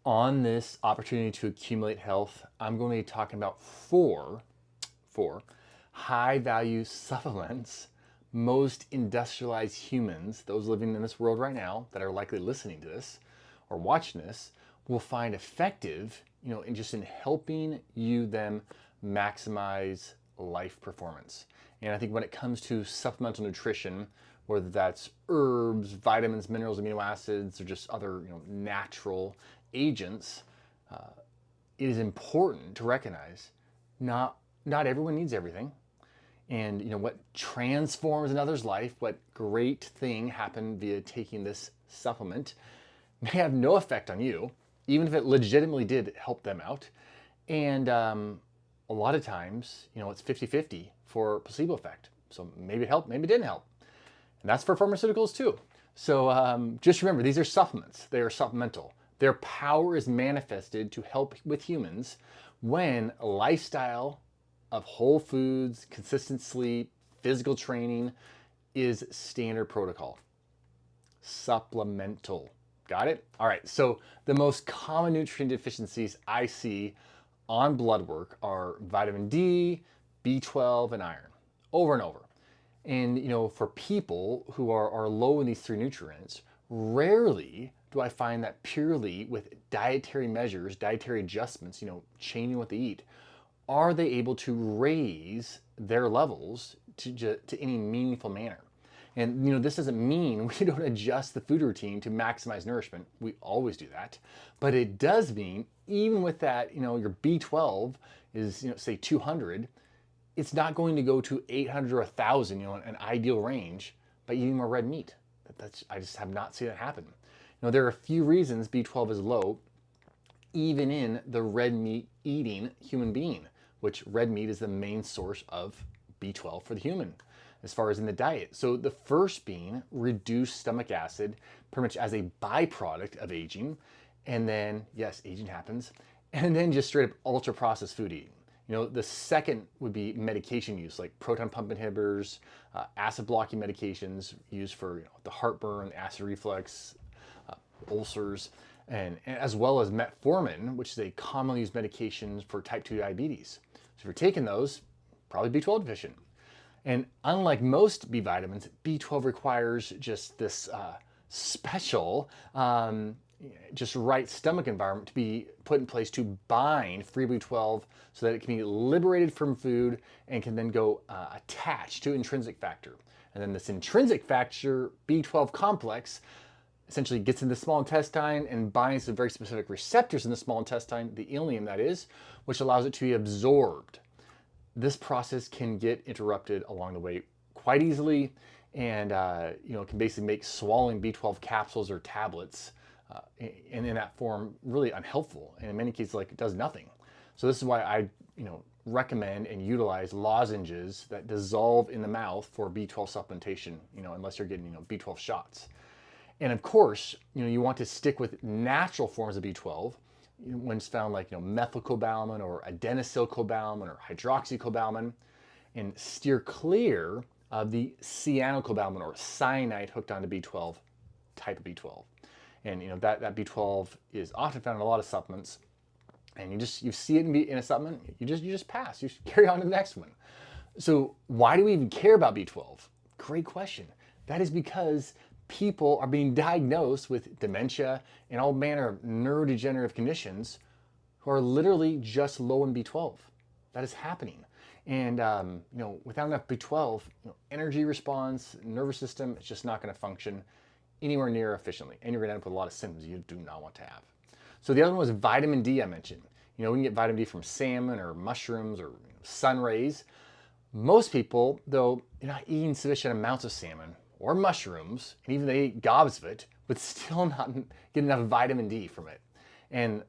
On this opportunity to accumulate health, I'm going to be talking about four high value supplements most industrialized humans, those living in this world right now that are likely listening to this or watching this, will find effective, in helping them maximize life performance. And I think when it comes to supplemental nutrition, whether that's herbs, vitamins, minerals, amino acids, or just other natural agents, it is important to recognize not everyone needs everything. And what transforms another's life, what great thing happened via taking this supplement, may have no effect on you, even if it legitimately did help them out. And a lot of times, it's 50-50 for placebo effect. So maybe it helped, maybe it didn't help. And that's for pharmaceuticals too. So just remember, these are supplements. They are supplemental. Their power is manifested to help with humans when a lifestyle of whole foods, consistent sleep, physical training is standard protocol. Supplemental. Got it? All right, so the most common nutrient deficiencies I see on blood work are vitamin D, B12, and iron, over and over. And for people who are low in these three nutrients, rarely do I find that purely with dietary measures, dietary adjustments, changing what they eat, are they able to raise their levels to any meaningful manner. And this doesn't mean we don't adjust the food routine to maximize nourishment. We always do that. But it does mean even with that, your B12 is, say 200, it's not going to go to 800 or 1,000, an ideal range, by eating more red meat. I just have not seen that happen. There are a few reasons B12 is low, even in the red meat eating human being, which red meat is the main source of B12 for the human as far as in the diet. So the first being reduced stomach acid, pretty much as a byproduct of aging. And then, yes, aging happens. And then just straight up ultra processed food eating. The second would be medication use, like proton pump inhibitors, acid blocking medications used for the heartburn, acid reflux, ulcers, and as well as metformin, which is a commonly used medication for type 2 diabetes. So if you're taking those, probably B12 deficient. And unlike most B vitamins, B12 requires just this special, just right stomach environment to be put in place to bind free B12 so that it can be liberated from food and can then go attached to intrinsic factor. And then this intrinsic factor, B12 complex, essentially gets in the small intestine and binds to very specific receptors in the small intestine, the ileum that is, which allows it to be absorbed. This process can get interrupted along the way quite easily, and can basically make swallowing B12 capsules or tablets and in that form really unhelpful, and in many cases it does nothing. So this is why I recommend and utilize lozenges that dissolve in the mouth for B12 supplementation, unless you're getting B12 shots. And of course, you want to stick with natural forms of B12 when it's found, like methylcobalamin or adenosylcobalamin or hydroxycobalamin, and steer clear of the cyanocobalamin or cyanide hooked onto B12 type of B12. And that B12 is often found in a lot of supplements, and you see it in a supplement, you just pass, you carry on to the next one. So why do we even care about B12? Great question. That is because people are being diagnosed with dementia and all manner of neurodegenerative conditions who are literally just low in B12. That is happening. And without enough B12, energy response, nervous system, it's just not going to function anywhere near efficiently. And you're going to end up with a lot of symptoms you do not want to have. So the other one was vitamin D I mentioned. We can get vitamin D from salmon or mushrooms or sun rays. Most people, though, you're not eating sufficient amounts of salmon or mushrooms, and even they eat gobs of it, would still not get enough vitamin D from it. And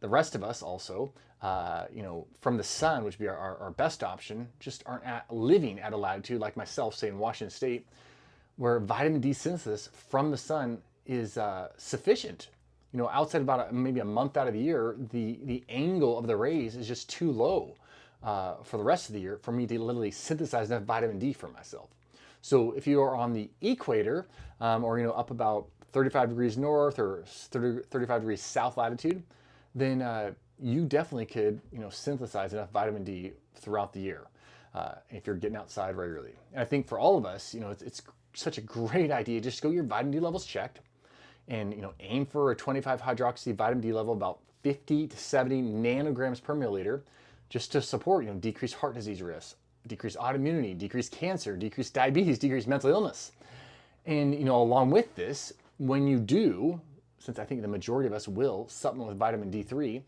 the rest of us also, from the sun, which would be our best option, just aren't living at a latitude like myself, say in Washington State, where vitamin D synthesis from the sun is sufficient. Outside about maybe a month out of the year, the angle of the rays is just too low for the rest of the year for me to literally synthesize enough vitamin D for myself. So if you are on the equator, or up about 35 degrees north or 35 degrees south latitude, then you definitely could, synthesize enough vitamin D throughout the year if you're getting outside regularly. And I think for all of us, it's such a great idea. Just go get your vitamin D levels checked, and aim for a 25 hydroxy vitamin D level, about 50 to 70 nanograms per milliliter, just to support decreased heart disease risk, decreased autoimmunity, decreased cancer, decreased diabetes, decreased mental illness. And along with this, when you do, since I think the majority of us will supplement with vitamin D3,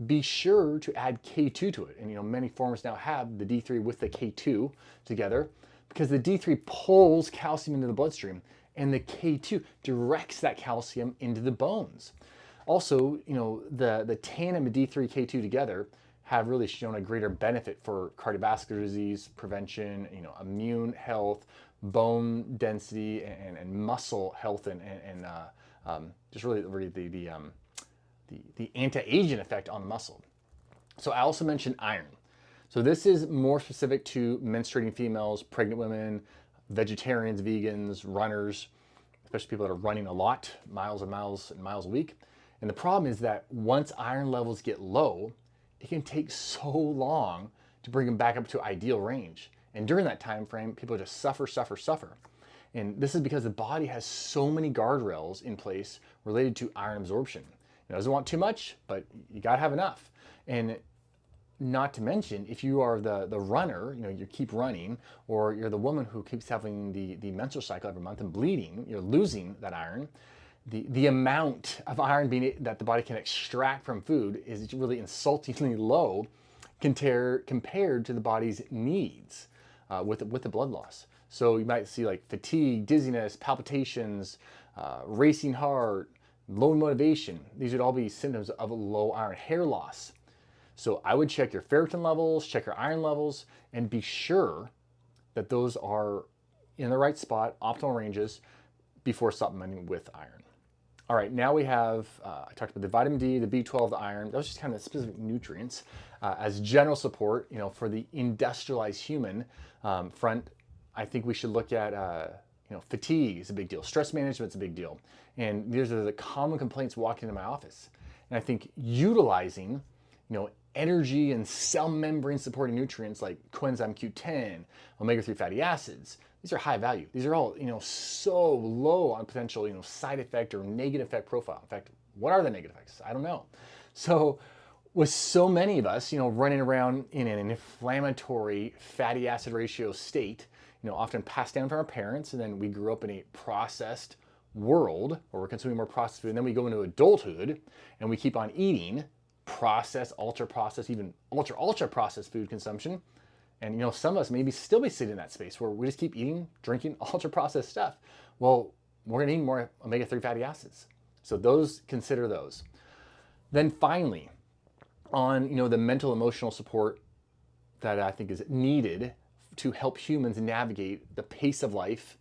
be sure to add K2 to it. And many formulas now have the D3 with the K2 together, because the D3 pulls calcium into the bloodstream, and the K2 directs that calcium into the bones. Also, the tandem of D3 K2 together have really shown a greater benefit for cardiovascular disease prevention, immune health, bone density, and muscle health, and just really the anti-aging effect on the muscle. So I also mentioned iron. So this is more specific to menstruating females, pregnant women, vegetarians, vegans, runners, especially people that are running a lot, miles and miles and miles a week. And the problem is that once iron levels get low, it can take so long to bring them back up to ideal range. And during that time frame, people just suffer. And this is because the body has so many guardrails in place related to iron absorption. It doesn't want too much, but you gotta have enough. And not to mention, if you are the runner, you keep running, or you're the woman who keeps having the menstrual cycle every month and bleeding, you're losing that iron. The amount of iron that the body can extract from food is really insultingly low compared to the body's needs with the blood loss. So you might see like fatigue, dizziness, palpitations, racing heart, low motivation. These would all be symptoms of low iron. Hair loss. So I would check your ferritin levels, check your iron levels, and be sure that those are in the right spot, optimal ranges, before supplementing with iron. All right, now we have, I talked about the vitamin D, the B12, the iron. Those are just kind of specific nutrients as general support. For the industrialized human front, I think we should look at fatigue is a big deal. Stress management is a big deal. And these are the common complaints walking into my office. And I think utilizing, energy and cell membrane supporting nutrients like coenzyme Q10, omega-3 fatty acids, these are high value. These are all, so low on potential, side effect or negative effect profile. In fact, what are the negative effects? I don't know. So with so many of us, running around in an inflammatory fatty acid ratio state, often passed down from our parents, and then we grew up in a processed world where we're consuming more processed food, and then we go into adulthood and we keep on eating processed, ultra processed, even ultra processed food consumption. And some of us maybe still be sitting in that space where we just keep eating, drinking ultra processed stuff. Well, we're gonna need more omega-3 fatty acids. So consider those. Then finally, on the mental emotional support that I think is needed to help humans navigate the pace of life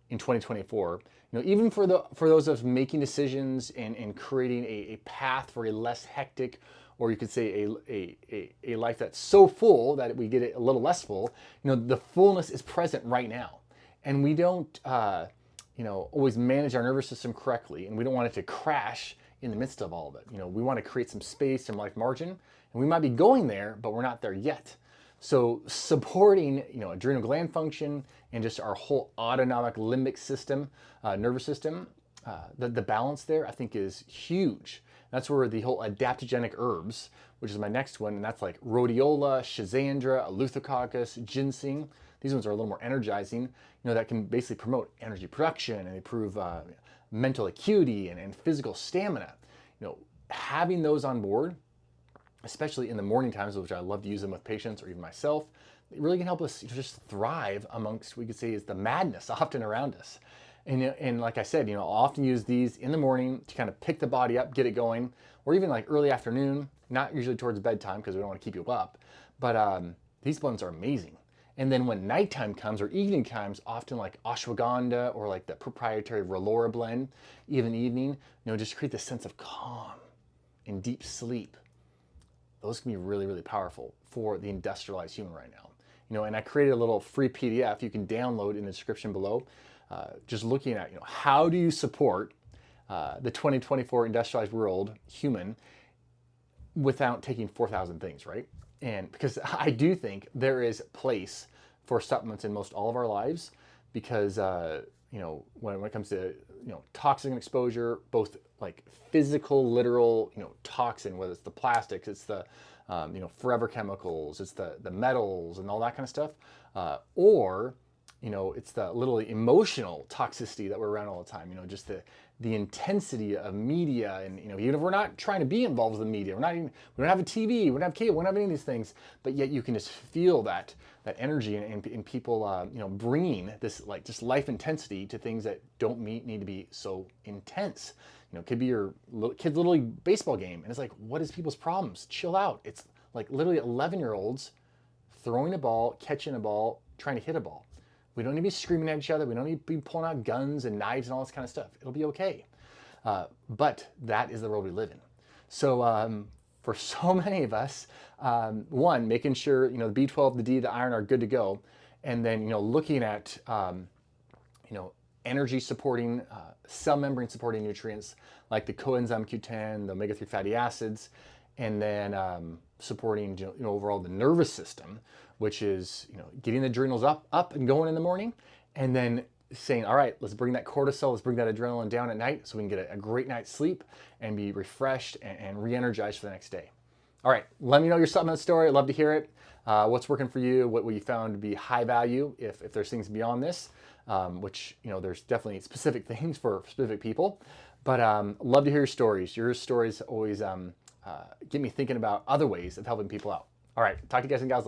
in 2024. Even for those of us making decisions and creating a path for a less hectic, or you could say a life that's so full that we get it a little less full. The fullness is present right now, and we don't always manage our nervous system correctly, and we don't want it to crash in the midst of all of it. We want to create some space, some life margin, and we might be going there, but we're not there yet. So supporting, adrenal gland function and just our whole autonomic limbic system, nervous system, the balance there, I think, is huge. That's where the whole adaptogenic herbs, which is my next one, and that's like rhodiola, schizandra, eleutherococcus, ginseng. These ones are a little more energizing, that can basically promote energy production and improve mental acuity and physical stamina. Having those on board, especially in the morning times, which I love to use them with patients or even myself, it really can help us just thrive amongst, we could say, is the madness often around us. And like I said, I'll often use these in the morning to kind of pick the body up, get it going, or even like early afternoon, not usually towards bedtime because we don't want to keep you up. But these blends are amazing. And then when nighttime comes or evening times, often like ashwagandha or like the proprietary Relora blend, even evening, just create this sense of calm and deep sleep. Those can be really, really powerful for the industrialized human right now. And I created a little free PDF you can download in the description below, just looking at, how do you support the 2024 industrialized world, human, without taking 4,000 things, right? And because I do think there is place for supplements in most all of our lives, because when it comes to toxin exposure, both like physical, literal toxin, whether it's the plastics, it's the forever chemicals, it's the metals and all that kind of stuff, or it's the literally emotional toxicity that we're around all the time. Just the intensity of media, and even if we're not trying to be involved with the media, we don't have a TV, we don't have cable, we don't have any of these things, but yet you can just feel that energy in people, bringing this like just life intensity to things that don't need to be so intense. It could be your kid's little league baseball game, and it's like, what is people's problems? Chill out. It's like literally 11-year-olds throwing a ball, catching a ball, trying to hit a ball. We don't need to be screaming at each other. We don't need to be pulling out guns and knives and all this kind of stuff. It'll be okay. But that is the world we live in. So for so many of us, one, making sure the B12, the D, the iron are good to go, and then looking at energy supporting, cell membrane supporting nutrients like the coenzyme Q10, the omega-3 fatty acids, and then supporting overall the nervous system, which is getting the adrenals up and going in the morning, and then saying, all right, let's bring that cortisol, let's bring that adrenaline down at night so we can get a great night's sleep and be refreshed and re-energized for the next day. All right, let me know your supplement story. I'd love to hear it. What's working for you? What you found to be high value? If there's things beyond this, which there's definitely specific things for specific people. But love to hear your stories. Your stories always get me thinking about other ways of helping people out. All right, talk to you guys and gals.